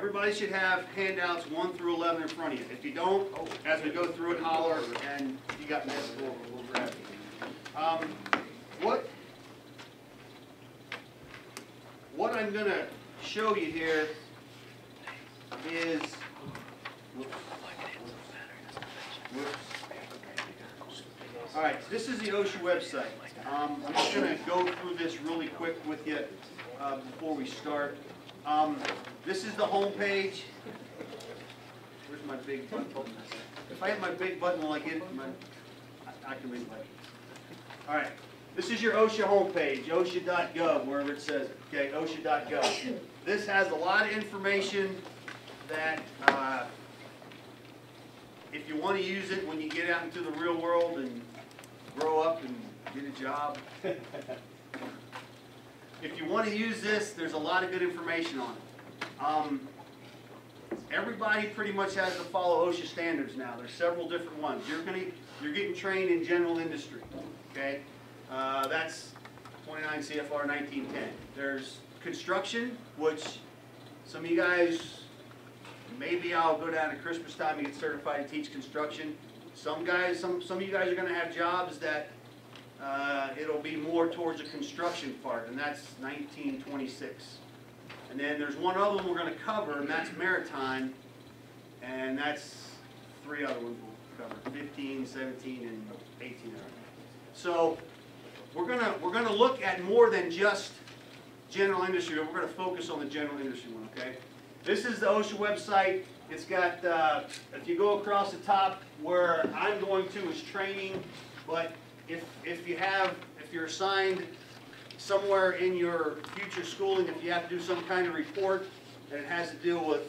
Everybody should have handouts 1 through 11 in front of you. If you don't, as we go through it, holler, and if you got missed, we'll grab it. What I'm going to show you here is, all right, so this is the OSHA website. I'm just going to go through this really quick with you before we start. This is the home page. Where's my big button? If I hit my big button, will I get it? I can read it. All right. This is your OSHA homepage, OSHA.gov, wherever it says it. Okay, OSHA.gov. This has a lot of information that if you want to use it when you get out into the real world and grow up and get a job. If you want to use this, there's a lot of good information on it. Everybody pretty much has to follow OSHA standards now. There's several different ones. You're getting trained in general industry. Okay, that's 29 CFR 1910. There's construction, which some of you guys, maybe I'll go down at Christmas time and get certified to teach construction. Some of you guys are going to have jobs that it'll be more towards the construction part, and that's 1926. And then there's one other one we're going to cover, and that's maritime, and that's 3 other ones we'll cover, 15, 17, and 18. So we're going to look at more than just general industry. We're going to focus on the general industry one. Okay. This is the OSHA website. It's got, if you go across the top, where I'm going to is training, but if you're assigned somewhere in your future schooling, if you have to do some kind of report and it has to deal with,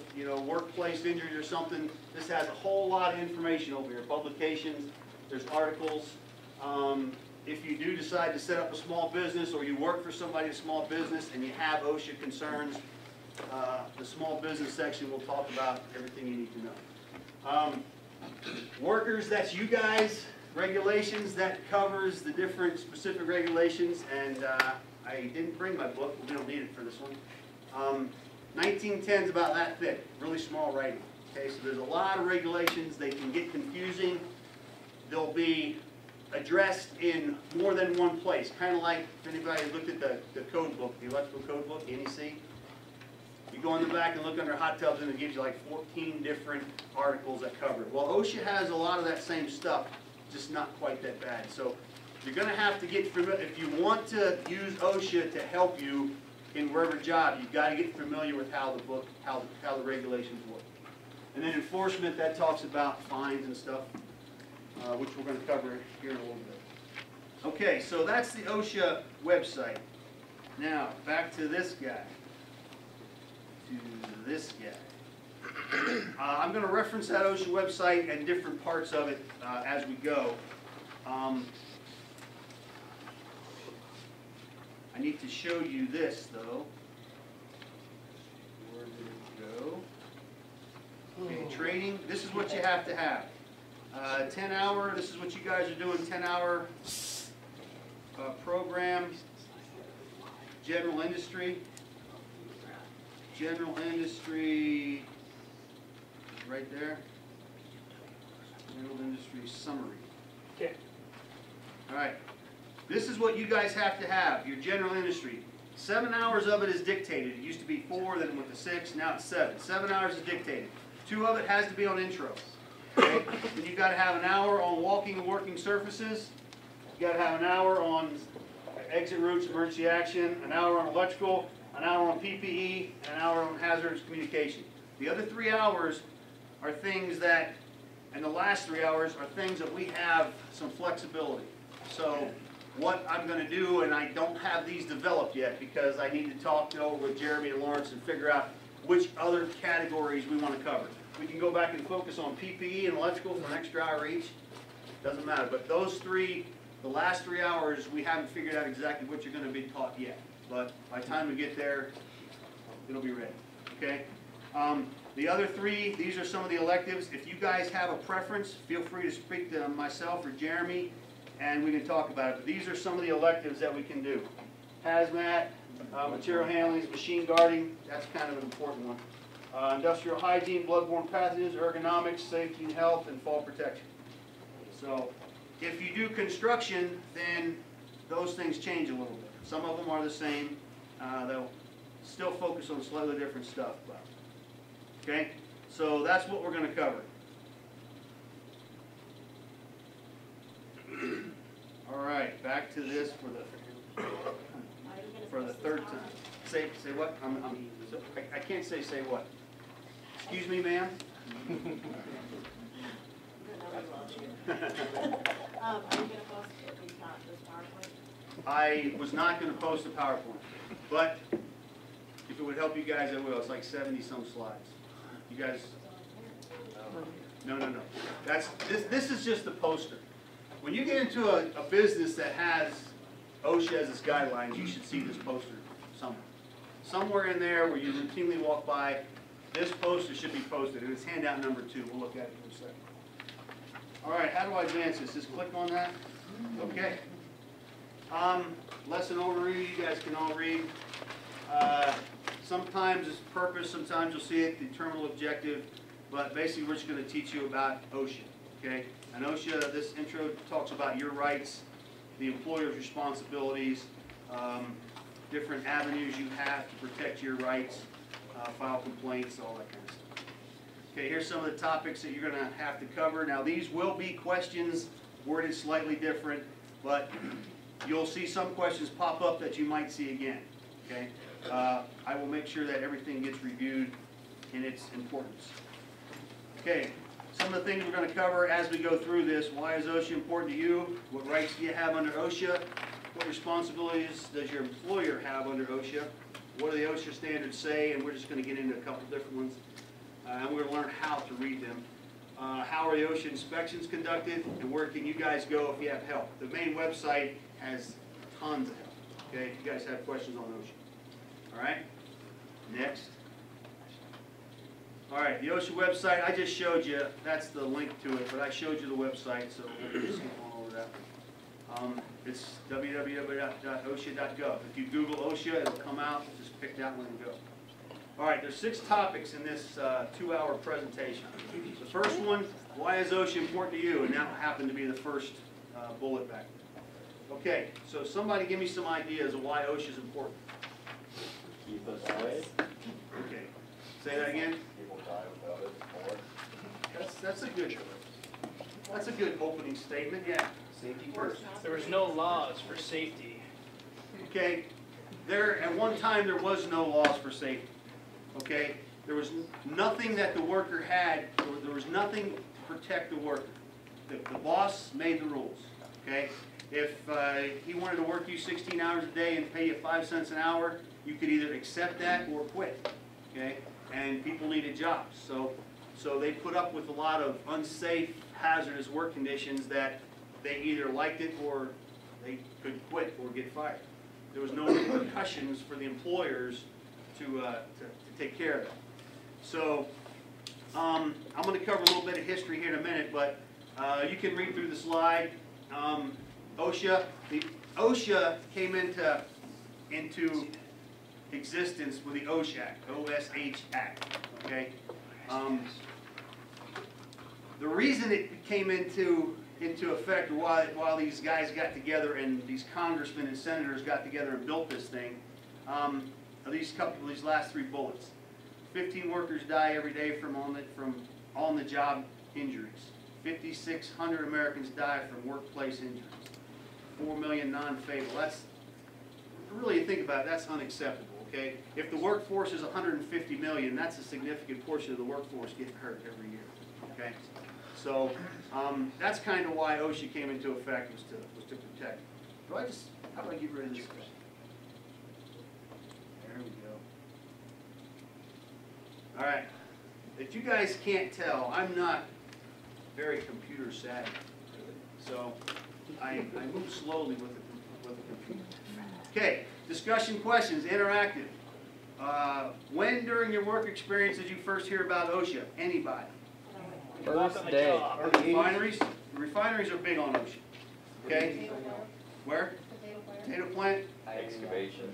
workplace injuries or something, this has a whole lot of information over here. Publications, there's articles. If you do decide to set up a small business or you work for somebody in a small business and you have OSHA concerns, the small business section will talk about everything you need to know. Workers, that's you guys. Regulations, that covers the different specific regulations, and I didn't bring my book. We don't need it for this one. 1910 is about that thick, really small writing. Okay, so there's a lot of regulations. They can get confusing. They'll be addressed in more than one place, kind of like if anybody has looked at the code book, the electrical code book, the NEC. You go in the back and look under hot tubs, and it gives you like 14 different articles that cover it. Well, OSHA has a lot of that same stuff, just not quite that bad. So you're going to have to get familiar. If you want to use OSHA to help you in wherever job, you've got to get familiar with how the regulations work. And then enforcement, that talks about fines and stuff, which we're going to cover here in a little bit. Okay, so that's the OSHA website. Now, back to this guy. I'm going to reference that OSHA website and different parts of it as we go. I need to show you this, though. Where did it go? Okay, training. This is what you have to have. 10-hour, this is what you guys are doing, 10-hour program. General industry. General industry, right there. General industry summary. Okay. All right. This is what you guys have to have, your general industry. 7 hours of it is dictated. It used to be 4, then it went to 6, now it's 7. 7 hours is dictated. 2 of it has to be on intro. Okay? Then you've got to have an hour on walking and working surfaces. You've got to have an hour on exit routes, emergency action, an hour on electrical, an hour on PPE, and an hour on hazardous communication. The other 3 hours are things that, and the last 3 hours are things that we have some flexibility. So what I'm going to do, and I don't have these developed yet because I need to talk it over with Jeremy and Lawrence and figure out which other categories we want to cover. We can go back and focus on PPE and electrical for an extra hour each. Doesn't matter. But those 3, the last 3 hours, we haven't figured out exactly what you're going to be taught yet. But by the time we get there, it'll be ready. Okay? The other 3, these are some of the electives. If you guys have a preference, feel free to speak to myself or Jeremy, and we can talk about it. But these are some of the electives that we can do. Hazmat, material handling, machine guarding, that's kind of an important one. Industrial hygiene, bloodborne pathogens, ergonomics, safety and health, and fall protection. So if you do construction, then those things change a little bit. Some of them are the same. They'll still focus on slightly different stuff. Okay, so that's what we're going to cover. All right, back to this for the third time. Say what? I can't say what. Excuse me, ma'am. Are you going to post this PowerPoint? I was not going to post a PowerPoint, but if it would help you guys, I will. It's like 70-some slides. You guys? No. This is just the poster. When you get into a business that has OSHA as its guidelines, you should see this poster somewhere. Somewhere in there where you routinely walk by, this poster should be posted, and it's handout number 2. We'll look at it in a second. All right, how do I advance this? Just click on that. Okay. Lesson overview, you guys can all read. Sometimes it's purpose, sometimes you'll see it, the terminal objective, but basically we're just going to teach you about OSHA. Okay? And OSHA, this intro talks about your rights, the employer's responsibilities, different avenues you have to protect your rights, file complaints, all that kind of stuff. Okay, here's some of the topics that you're going to have to cover. Now these will be questions worded slightly different, but you'll see some questions pop up that you might see again. Okay, I will make sure that everything gets reviewed in its importance. Okay, some of the things we're going to cover as we go through this. Why is OSHA important to you? What rights do you have under OSHA? What responsibilities does your employer have under OSHA? What do the OSHA standards say? And we're just going to get into a couple different ones. And we're going to learn how to read them. How are the OSHA inspections conducted? And where can you guys go if you have help? The main website has tons of help. Okay, if you guys have questions on OSHA. All right, next. All right, the OSHA website, I just showed you, that's the link to it, but I showed you the website, so we'll just skip on over that. It's www.osha.gov. If you Google OSHA, it'll come out. Just pick that one and go. All right, there's 6 topics in this 2-hour presentation. The first one, why is OSHA important to you? And that happened to be the first bullet back there. Okay, so somebody give me some ideas of why OSHA is important. Keep us safe. Okay, say that again. People die without it. That's a good opening statement. Yeah, safety first. There was no laws for safety. Okay, at one time there was no laws for safety. Okay, there was nothing that the worker had. There was nothing to protect the worker. The boss made the rules. Okay, if he wanted to work you 16 hours a day and pay you 5 cents an hour, you could either accept that or quit. Okay, and people needed jobs, so they put up with a lot of unsafe, hazardous work conditions that they either liked it or they could quit or get fired. There was no repercussions for the employers to take care of it. So I'm going to cover a little bit of history here in a minute, but you can read through the slide. OSHA came into existence with the OSHA Act, OSH Act. Okay. The reason it came into effect, or why these guys got together and these congressmen and senators got together and built this thing, are these last 3 bullets. 15 workers die every day from on-the-job injuries. 5,600 Americans die from workplace injuries. 4 million non-fatal. That's really, you think about it, that's unacceptable. Okay, if the workforce is 150 million, that's a significant portion of the workforce getting hurt every year. Okay, so that's kind of why OSHA came into effect, was to protect. How do I get rid of this? There we go. All right. If you guys can't tell, I'm not very computer savvy, so I move slowly with the computer. Okay, discussion questions, interactive. When during your work experience did you first hear about OSHA? Anybody? First day. Refineries? Refineries are big on OSHA. Okay? Where? Potato plant? Excavation.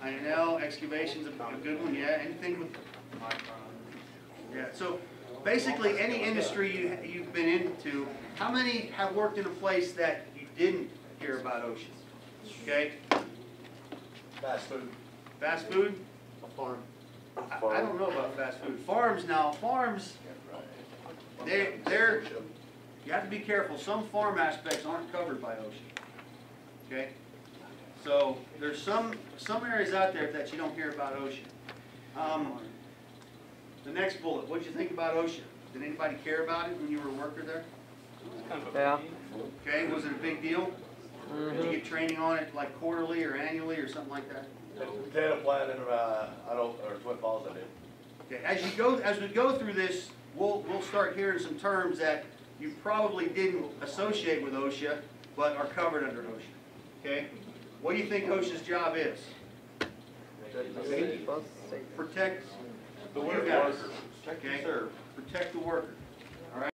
I know, excavation's a good one, yeah. Anything with So basically, any industry you've been into, how many have worked in a place that you didn't hear about OSHA? Okay, Fast food. fast food? A farm. I don't know about fast food. Farms now, farms, they're, you have to be careful. Some farm aspects aren't covered by OSHA. Okay? So there's some areas out there that you don't hear about OSHA. The next bullet, what'd you think about OSHA? Did anybody care about it when you were a worker there? Kind of a Yeah. pain. Okay, was it a big deal? Did you get training on it like quarterly or annually or something like that? Potato plant in, Twin Falls, I did. Okay, as we go through this, we'll start hearing some terms that you probably didn't associate with OSHA, but are covered under OSHA. Okay? What do you think OSHA's job is? Protect The you worker. guys. Protect Okay? and serve. Protect the worker.